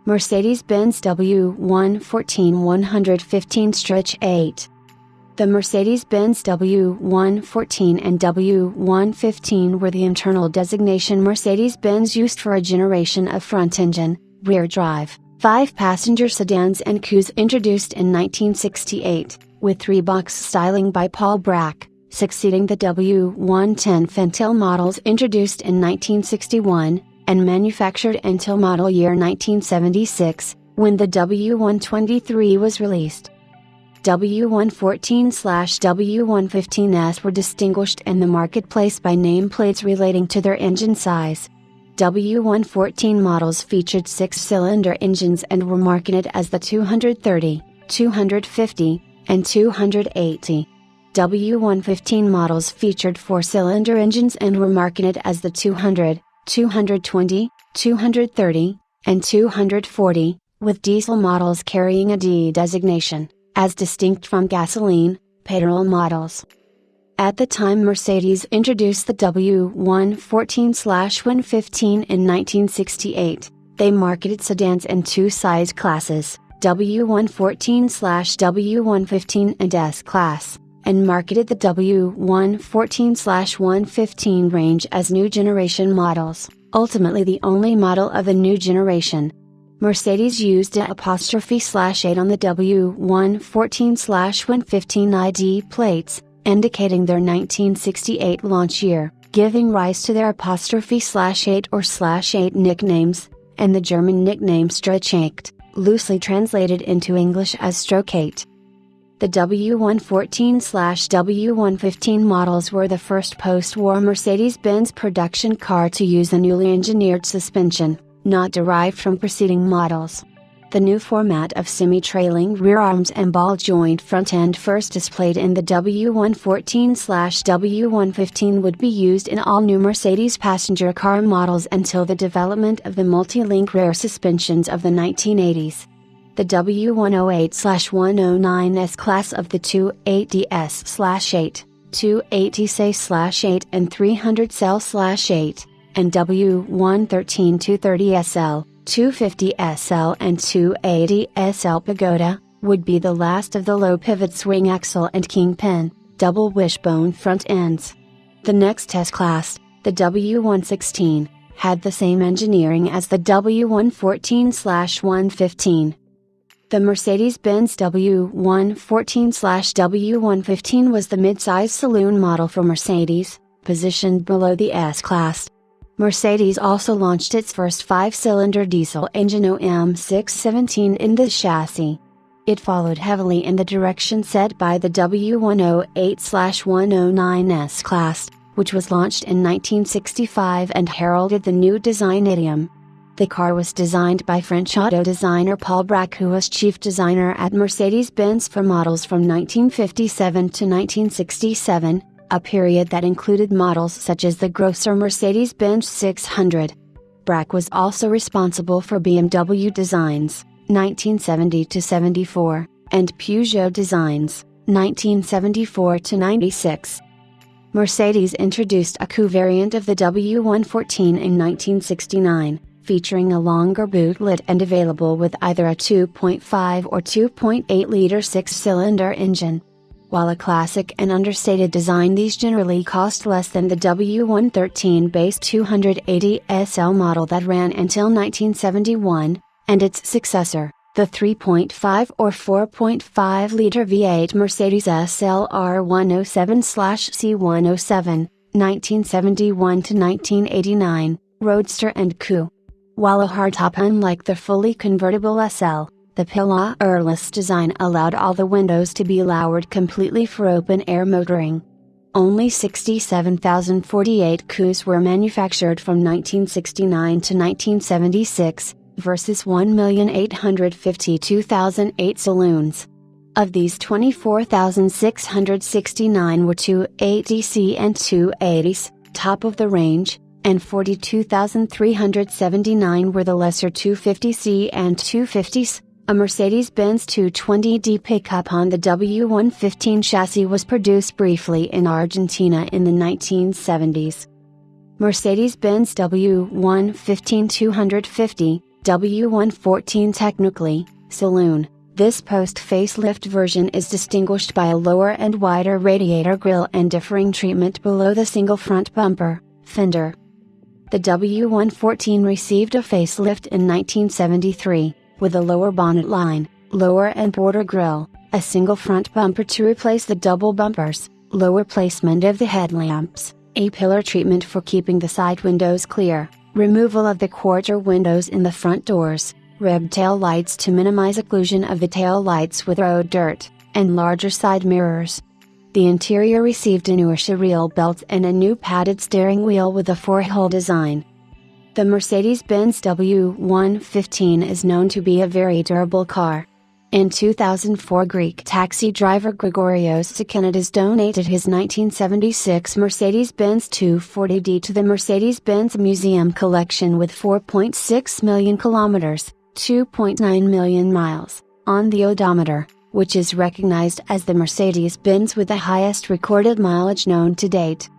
Mercedes-Benz W114 115 Strich 8. The Mercedes-Benz W114 and W115 were the internal designation Mercedes-Benz used for a generation of front-engine, rear-drive, 5-passenger sedans and coues introduced in 1968, with 3-box styling by Paul Bracq, succeeding the W110 Fantail models introduced in 1961, and manufactured until model year 1976, when the W123 was released. W114/W115s were distinguished in the marketplace by nameplates relating to their engine size. W114 models featured 6-cylinder engines and were marketed as the 230, 250, and 280. W115 models featured 4-cylinder engines and were marketed as the 200, 220, 230, and 240, with diesel models carrying a D designation, as distinct from gasoline, petrol models. At the time Mercedes introduced the W114/115 in 1968, they marketed sedans in 2 size classes, W114/W115 and S-Class, and marketed the W114/115 range as new generation models, ultimately the only model of the new generation. Mercedes used '/8 on the W114/115 ID plates, indicating their 1968 launch year, giving rise to their '8 or /8 nicknames, and the German nickname Strich 8, loosely translated into English as Stroke 8. The W114/W115 models were the first post-war Mercedes-Benz production car to use a newly engineered suspension, not derived from preceding models. The new format of semi-trailing rear arms and ball-joint front end first displayed in the W114/W115 would be used in all new Mercedes passenger car models until the development of the multi-link rear suspensions of the 1980s. The W108/109 S-Class of the 280S/8, 280C/8 and 300cell/8, and W113 230SL, 250SL and 280SL Pagoda, would be the last of the low pivot swing axle and kingpin, double wishbone front ends. The next S-Class, the W116, had the same engineering as the W114/115. The Mercedes-Benz W114/W115 was the mid-size saloon model for Mercedes, positioned below the S-Class. Mercedes also launched its first 5-cylinder diesel engine OM617 in the chassis. It followed heavily in the direction set by the W108/109 S-Class, which was launched in 1965 and heralded the new design idiom. The car was designed by French auto designer Paul Bracq, who was chief designer at Mercedes-Benz for models from 1957 to 1967, a period that included models such as the grosser Mercedes-Benz 600. Bracq was also responsible for BMW designs, 1970 to 74, and Peugeot designs, 1974 to 96. Mercedes introduced a coupe variant of the W114 in 1969. Featuring a longer boot lid and available with either a 2.5 or 2.8-liter 6-cylinder engine. While a classic and understated design, these generally cost less than the W113 base 280 SL model that ran until 1971, and its successor, the 3.5 or 4.5-liter V8 Mercedes SLR 107/C107, 1971 to 1989, Roadster and Coupe. While a hardtop, unlike the fully convertible SL, the pillarless design allowed all the windows to be lowered completely for open-air motoring. Only 67,048 coupes were manufactured from 1969 to 1976, versus 1,852,008 saloons. Of these, 24,669 were 280C and 280s, top of the range, and 42,379 were the lesser 250C and 250s. A Mercedes-Benz 220d pickup on the W115 chassis was produced briefly in Argentina in the 1970s. Mercedes-Benz W115 250, W114 technically, saloon. This post-facelift version is distinguished by a lower and wider radiator grille and differing treatment below the single front bumper, fender. The W114 received a facelift in 1973, with a lower bonnet line, lower and border grille, a single front bumper to replace the double bumpers, lower placement of the headlamps, a pillar treatment for keeping the side windows clear, removal of the quarter windows in the front doors, ribbed tail lights to minimize occlusion of the tail lights with road dirt, and larger side mirrors. The interior received a newer wheel belt and a new padded steering wheel with a 4-hole design. The Mercedes-Benz W115 is known to be a very durable car. In 2004, Greek taxi driver Gregorios Tsakinidis donated his 1976 Mercedes-Benz 240D to the Mercedes-Benz Museum collection with 4.6 million kilometers, 2.9 million miles, on the odometer, which is recognized as the Mercedes-Benz with the highest recorded mileage known to date.